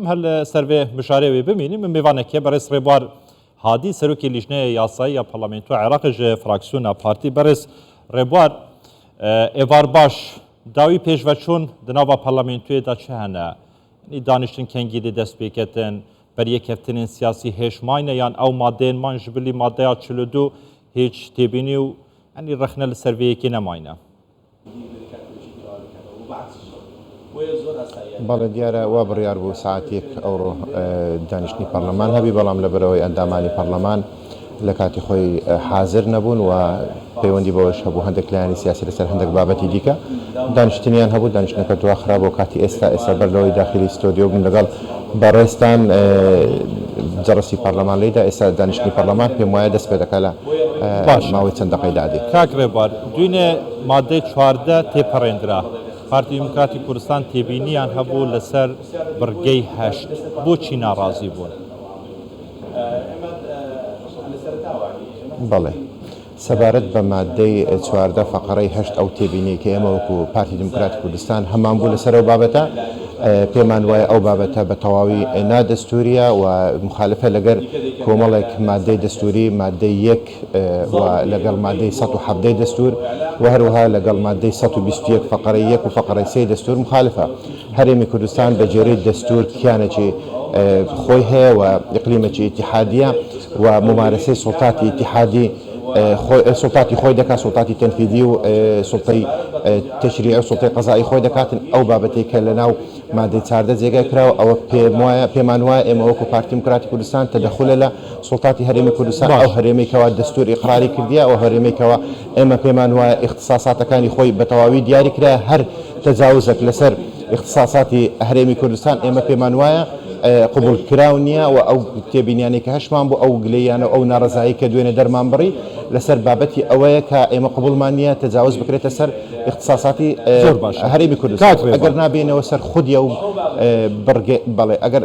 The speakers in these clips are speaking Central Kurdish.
هل سروی مشارعه ببینیم میوانه که برای ربار هادی سروکی لیجنه یاسایی یا پارلمانتو عراق ج فراکسیون پارتی برای ربار ایوار باش داوی پیشوچون دنوا پارلمانتوی دا چه هنه دانشتن کنگیلی دست بیکتن بر یک هفتن سیاسی هشماینه یان او ماده منج بلی ماده 42 هیچ تبینیو یعنی رخنه سروی کی نماینه بەڵێ دیارە وا بڕیار بوو ساعتێک ئەوڕۆ دانیشتنی پەرلەمان هەبی بەڵام لەبەرەوەی ئەندامانی پەرلەمان لە کاتی خۆی حاضر نەبوون و پەیوەندی بەوەش هەبوو هەندێک لایانی سیاسی لەسەر هەندێک بابەتی دیکە دانیشتنیان هەبوو دانیشتنەکە دوا خراپ بۆ کاتی ئێستا بەرلەوەی داخلی ستۆدیۆ بوون لەگەڵ بەڕێستان جەڕسی پەرلەمان لێدا ئێستا دانیشتنی پەرلەمان پێم وایە دەست پێ دەکات لە ماوەی چەند دقەیەدادێ کاک ڕێبوار دوینێ مادەی 14 تێپەڕێنرا پارتی دموکراتی کوردستان تێبینیان هەبوو لەسەر بڕگەی 8 بۆچی ناڕازی بوون بەڵێ سەبارەت بە مادەی 14 فەقەڕەی 8 ئەو تێبینی کە ئێمە وەکو پارتی دموکراتی کوردستان هەمان بوو لەسەر ئەو بابەتە پێمان وایە ئەو بابەتە بە تەواوی نادەستوریە و مخالفە لەگەر کۆمەڵێک مادەی دەستوری مادەی 1 و لەگەڵ مادەی 117 دەستور و هەروەها لەگەڵ مادەی 121 فەقەرەی 1 و فەقەرەی 3 دەستور مخالفە هەرێمی کوردستان بە جێرەی دەستور کیانێکی خۆی هەیە و ئیقلیمێکی ئیتیحادیە و ممارسەی سوڵتاتی ئیتیحادی سلطاتی خۆی دەکات سلطاتی تەنفیدی و سلطەی تەشریعی و سلطەی قەزایی خۆی دەکاتن ئەو بابەتەی کە لەناو مادەی 14 جێگای کراوە ئەوە پێمان وایە ئێمە وەکو پارتی دموکراتی کوردستان تەدەخولە لە سلطاتی هەرێمی کوردستان ئەو هەرێمێکەوە دەستور ئیقراری کردیە ئەو هەرێمێکەوە ئێمە پێمان وایە اختصاصاتەکانی خۆی بە تەواوی دیاری کرایە هەر تەجاوزێک لەسەر اختصاصاتی هەرێمی کوردستان ئێمە پێمان وایە قبول کراو نییە و ئەو تێبینیانی کە هەشمان بوو ئەو گلەیانە ئەو ناڕزایی کە دوێنێ دەرمان بڕی لەسەر بابەتی ئەوەیە کە ئێمە قبولمان نییە تەجاوز بکرێتە سەر اختصاصاتی هەرێمی کوردستان ئەگەر نابێنەوە سەر خودی ئەو بڕگێ بەڵێ ئەگەر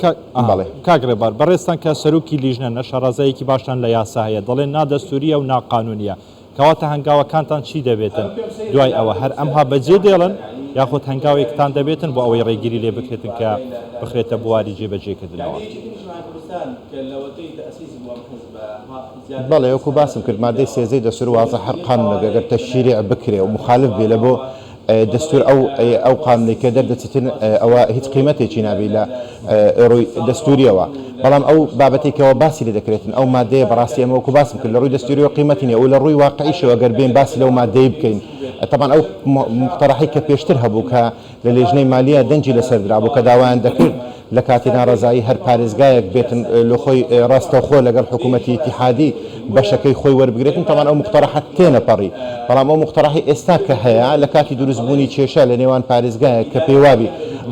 بەڵێ کاک ڕێبوار بەڕێستان کە سەرۆکی لیژنە نەشەڕازەیەکی باشتان لە یاسا هەیە دەڵێن نادەستوریە و ناقانونیە کەواتە هەنگاوەکانتان چی دەبێتن دوای ئەوە هەر ئەمها بەجێ دێڵن یاخود هەنگاوێکتان دەبێتن بۆ ئەوەی ڕێگیری لێ بکرێتن کە بخرێتە بواری جێبەجێکردنەوە بەڵێ وەکو باسم کرد مادەی سێزەی دەستور وازە هەر قانونێک ئەگەر تەشریع بکرێ و مخالف بێ لە بۆ دەستور ئەو قانونی کە دەردەچێتن ئەوە هیچ قیمەتێکی نابی لە ڕووی دەستوریەوە بەڵام ئەو بابەتێکەوە باسی لێ دەکرێتن ئەو مادەیە بەڕاستی ئەمە وەکو باسم کرد لە ڕووی دەستوریەوە قیمەتی نییە و لە ڕووی واقعیشەوە ئەگەر بێن باسی لەو مادەی بکەین طبعا ئەو مقتەرەحی کە پێشتر هەبوو کە لە لێژنەی مالیە دەنجی لەسەردرا بوو کە داوایان دەکرد لە کاتی ناڕزایی هەر پارێزگایەک بێتن لە خۆی ڕاستەوخۆ لەگەڵ حکوومەتی ئیتیحادی بەشەکەی خۆی وەربگرێتن طبعا ئەو مقتەرەحەت تێنەپەڕی بەڵام ئەو مقتەرەحی ئێستا کە هەیە لە کاتی دروستبوونی کێشە لە نێوان پارێزگایەک کە پێیوابی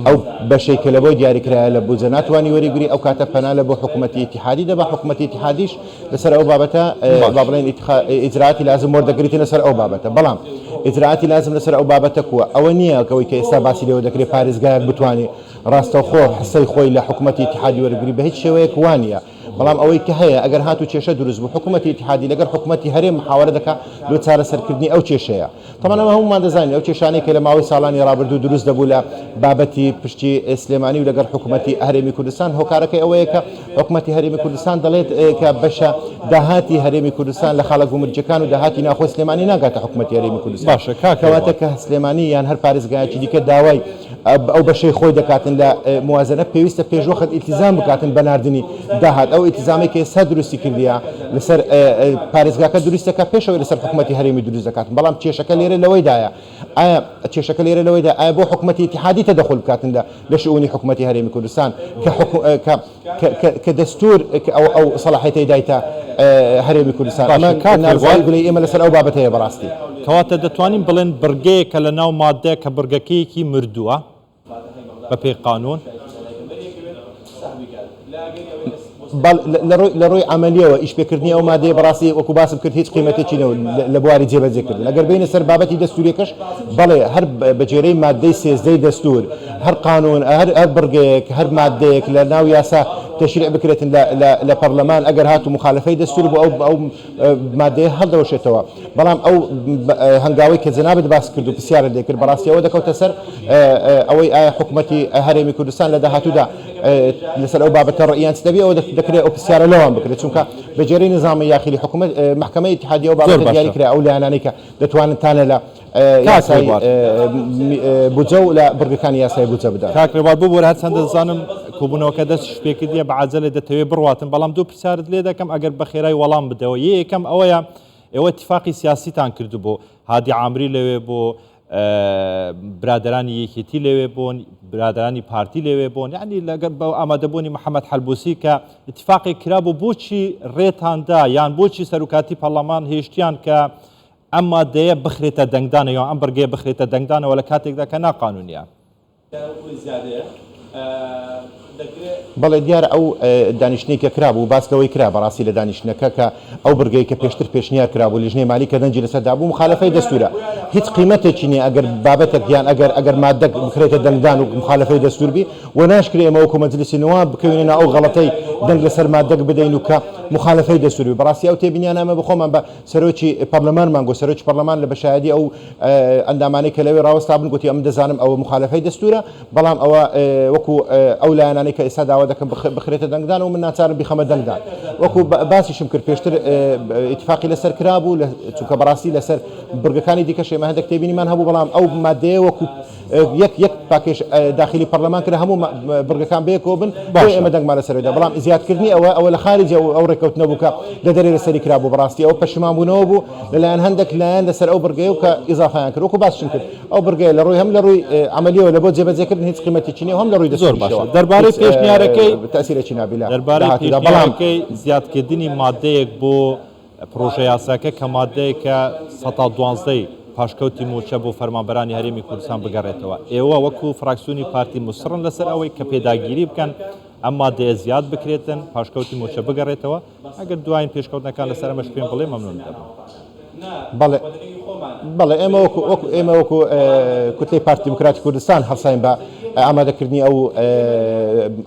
ئەو بەشەی کە لە بۆی دیاریکرایە لە بودجە ناتوانانی وەریگری ئەو کاتە پەنا لە بۆ حکوومەتی ئیتیحادی دەبا حکوومەتی ئیتیحادیش لەسەر ئەو بابەتە با بڵێن ئیجراعاتی لازم وەردەگریتە لەسەر ئەو بابەتە بەڵام ئیجراعاتی لازم لەسەر ئەو بابەتە کووە ئەوە نییە کەوەی کە ئێستا باسی لێوە دەکرێت پارێزگایەک بتوانێت ڕاستەوخۆ حسەی خۆی لە حکوومەتی ئیتیحادی وەرگری بە هیچ شێوەیەک وانە بەڵام ئەوەی کە هەیە ئەگەر هاتو کێشە دروست بوو حکوومەتی ئیتیحادی لەگەر حکوومەتی هەرێم محاوەرە دەکات بۆ چارەسەرکردنی ئەو کێشەیە طبعا ئەمە هەمومان دەزانین ئەو کێشانەی کە لە ماوەی ساڵانی ڕابردوو دروست دەبوو لە بابەتی پشتی سلێمانی و لەگەر حکوومەتی هەرێمی کوردستان هۆکارەکەی ئەوەیە کە حکوومەتی هەرێمی کوردستان دەڵێت کە بەشە داهاتی هەرێمی کوردستان لە خاڵە گومرجەکان و داهاتی ناخۆی سلێمانی ناگاتە حکوومەتی هەرێمی کوردستان باشە کاکەواتە کە سلێمانی یان هەر پارێزگایەکی دیکە داوای ئەو بەشەی خۆی دەکاتن لە موازنە پێویستە پێشوەخت ئیلتیزام بکاتن بەناردنی داهات ئەو ئیلتیزامی کە ئێستا دروستی کردیە لەسەر پارێزگاکە دروستەکە پێشەوەی لەسەر حکوومەتی هەرێمی دروست دەکاتن بەڵام کێشەکە لێرە لەوەیدایە ئایا کێشەکە لێرە لەوەیدا ئایا بۆ حکوومەتی ئیتیحادی تەدەخل بکاتن لە شؤونی حکوومەتی هەرێمی کوردستان کە دەستور ئەو سەلاحیەتەی دایتە هەرێمی کوردستان گوڵی ئێمە لەسەر ئەو بابەتەیە بەڕاستی کەواتە دەتوانین بڵێن بڕگەیەکە لە ناو مادە کە بڕگەکەیەکی مردووە بە پێی قانون لە ڕۆی عملیەوە ئیشپێکردنی ئەو مادەیە بەڕاستی وەکو باسم کرد هیچ قیمەتێکی لە بواری جێبەجێکردن ئەگەر بینە سەر بابەتی دەستوریەکەش بەڵێ هەر بەجێرەی مادەی سێزدەی دەستور هەر قانون هەر بڕگەیەک هەر مادەیەک لە ناو یاسا تشريع بكرة لا برلمان أجر هاتو مخالفة دستور أو مادة هذا وشتوا بلام أو هنجاوي كزنابة باس كردو بسيارة ذكر براسي أو دكتور تسر أو حكومتي هرمي كردستان لدى هاتو دا لسر أو بابة الرئيان تدبي أو ذكر أو بسيارة لهم بكرة شونك بجري نظام ياخلي حكومة محكمة اتحادية أو بابة ديالي كرا أو لعنانيك دتوان تانا لا ياساي بوجو لا بركان ياساي بوجو بدا كاك ربار بوبور هات سند زانم كوبونو كدس شبيكديه بعجله دتوي برواتن بلام دو بسارد ليدا كم اگر بخيراي ولام بدو يكم اويا او اتفاقي سياسي تان كردو بو هادي عامري لوي بو برادراني يكيتي لوي بون برادراني بارتي لوي بون يعني لقب امادبوني محمد حلبوسي ك اتفاقي كرابو بوشي ريتان دا يعني بوشي سروكاتي برلمان هيشتيان ك اما دي بخريتا دنگدانه يا امبرجي بخريتا دنگدانه ولا كاتيك دا كنا قانونيه بەڵێ دیارە ئەو دانیشتێکە کرابوو باسکەوەی کرا بەڕاستی لە دانیشتەکە کە ئەو برگەی کە پێشتر پێشنیار کرابوو لیژنەی مالی کە دەنجی لەسەردا بوو مخالفەی دەستورە هیچ قیمەتێکی نییە ئەگەر بابەتێک یان ئەگەر مادە بکرێتە دەنگدان و مخالفەی دەستور بی و ناشکرێ ئێمە وەکو مەجلیسی نواب بکەوێنە ئەو غەڵەتەی دەنگ لەسەر مادەک بدەین و کە مخالفەی دەستور بی بەڕاستی ئەو تێبینیانامە بخۆمان بە سەرۆکی پەرلەمانمان گۆ سەرۆکی پەرلەمان لە بەشایەتی ئەو ئەندامانەی کە لەوێ ڕاوەستا بن گوتی ئەم دەزانم ئەوە مخالفەی دەستورە بەڵام ئەوە وەکو ئەو لایەنانەی کە ئێستا داوا دەکەم بخرێتە دەنگدان و من ناچارم بیخەمە دەنگدان وەکو باسیشم کرد پێشتر اتفاقی لەسەر کرابوو چونکە بەڕاستی لەسەر برگەکانی دیکە شێمە هەندێک تێبینیمان هەبوو بەڵام ئەو مادەیە وەکو یەک پاکێش داخلی پەرلەمان کرد هەموو برگەکان بەیەکەوە بن ئێمە دەنگمان لەسەردا بەڵام زیادکردنی ئەوە لە خارج ئەو ڕێکەوتنە بوو کە لە دەرێ لەسەری کرابوو بەڕاستی ئەو پەشیمان بوونەوە بوو لەلایەن هەندێک لایەن لەسەر ئەو برگەیە و کە ئیزافایان کرد وەکو باسشم کرد ئەو برگەیە لە ڕووی هەم لە ڕووی عملیەوە لە بۆ جێبەجێکردن هیچ قیمەتێکی نییە هەم لە ڕووی زۆر باشە دەربارەی پێشنیارەکەی تەسیرێکی نابیلا دەربارەی پێشنیارەکەی زیادکردنی مادەیەک بۆ پرۆژە یاساکە کە مادەیەکە 112 پاشکەوتی موچە بۆ فەرمانبەرانی هەرێمی کوردستان بگەڕێتەوە ئێوە وەکو فراکسیۆنی پارتی مسرن لەسەر ئەوەی کە پێداگیری بکەن ئەم مادەیە زیاد بکرێتن پاشکەوتی موچە بگەڕێتەوە ئەگەر دوایین پێشکەوتنەکان لەسەر ئەمەش پێم بڵێ مەمنون دەبم بەڵێ ئێمە وەکو کوتلەی پارتی دموکراتی کوردستان هەڵساین بە ئامادەکردنی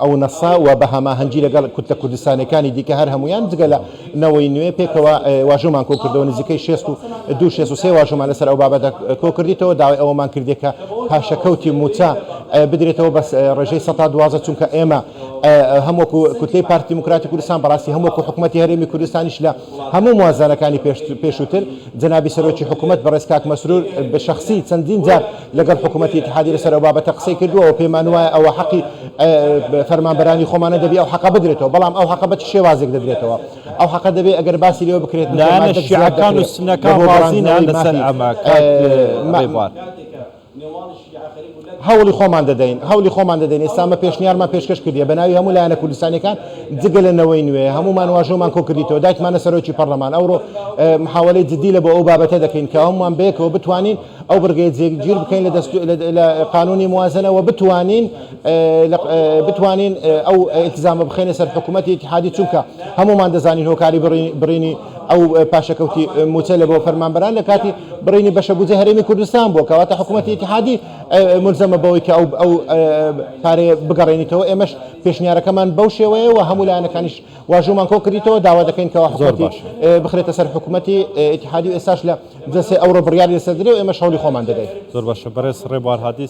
ئەو نەسا و بە هەماهەنگی لەگەڵ کوتلە کوردستانەکانی دیکە هەر هەمویان جگە لە نەوەی نوێ پێکەوە واژۆمان کۆ کردەوە نزیکەی 62 واژۆمان لەسەر ئەو بابەتە کۆ کردیتەوە داوای ئەوەمان کردێکە پاشەکەوتی موچە بدرێتەوە بەس ڕێژەی 112 چونکە ئێمە هەمووەکو کوتلەی پارتی دموکراتی کوردستان بەڕاستی هەمووەکو حکوومەتی هەرێمی کوردستانیش لە هەموو موازنەکانی پێشووتر جەنابی سەرۆکی حکوومەت بەڕێز کاک مەسرور بە شەخسی چەندین جار لەگەڵ حکوومەتی اتحادی لەسەر ئەو بابەتە قسەی کردووە و پێمان وایە ئەوە حەقی فەرمانبەرانی خۆمانە دەبێت ئەو حەقە بدرێتەوە بەڵام ئەو حەقە بە چ شێوازێک دەدرێتەوە ئەو حەقە دەبێت ئەگەر باسی لێوە بکرێت شیعەکان و سنەکان ڕازینە لەسەر ئەمە هەوڵی خۆمان دەدەین ئێستامە پێشنیارمان پێشکەش کردیە بە ناوی هەموو لایەنە کوردستانیەکان جگە لە نەوەی نوێ هەمومان واژۆمان کۆ کردیتەوە دایکمانە سەرۆکی پەرلەمان ئەوڕۆ محاوەلەی جدی لە بۆ ئەو بابەتە دەکەین کە هەمومان بەیەکەوە بتوانین ئەو برگەی جێگیر بکەین لە قانونی موازنەوە بتوانین ئەو ئیلتزامە بخێنە سەر حکوومەتی اتحادی چونکە هەمومان دەزانین هۆکاری بڕینی ئەو پاشەکەوتی موچە لە بۆ فەرمانبەران لە کاتی بڕینی بەشەبوجە هەرێمی کوردستان بووە کەواتە حکوومەتی اتحادی ملزمە بەوەی کە ئەو پارەیە بگەڕێنیتەوە ئێمەش پێشنیارەکەمان بەو شێوەیە و هەموو لایەنەکانیش واژۆمان کۆ کردیتەوە داوا دەکەین کەەوە حکوومەتی بخرێتە سەر حکوومەتی اتحادی و ئێستاش لە جەسێ ئەوڕۆ بڕیاری لەسەر درێ و ئێمە هەوڵی خۆمان دەدەین زۆر باشە بەڕێز ڕێبوار هادی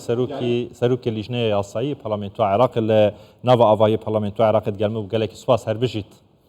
سەرۆکی لیژنەیە یاسایی پەرلەمانتۆ عێراق لە ناوە ئاوایی پەرلەمانتۆ عێراقت گەلمە و گەلێکی سوپاس هەر بژیت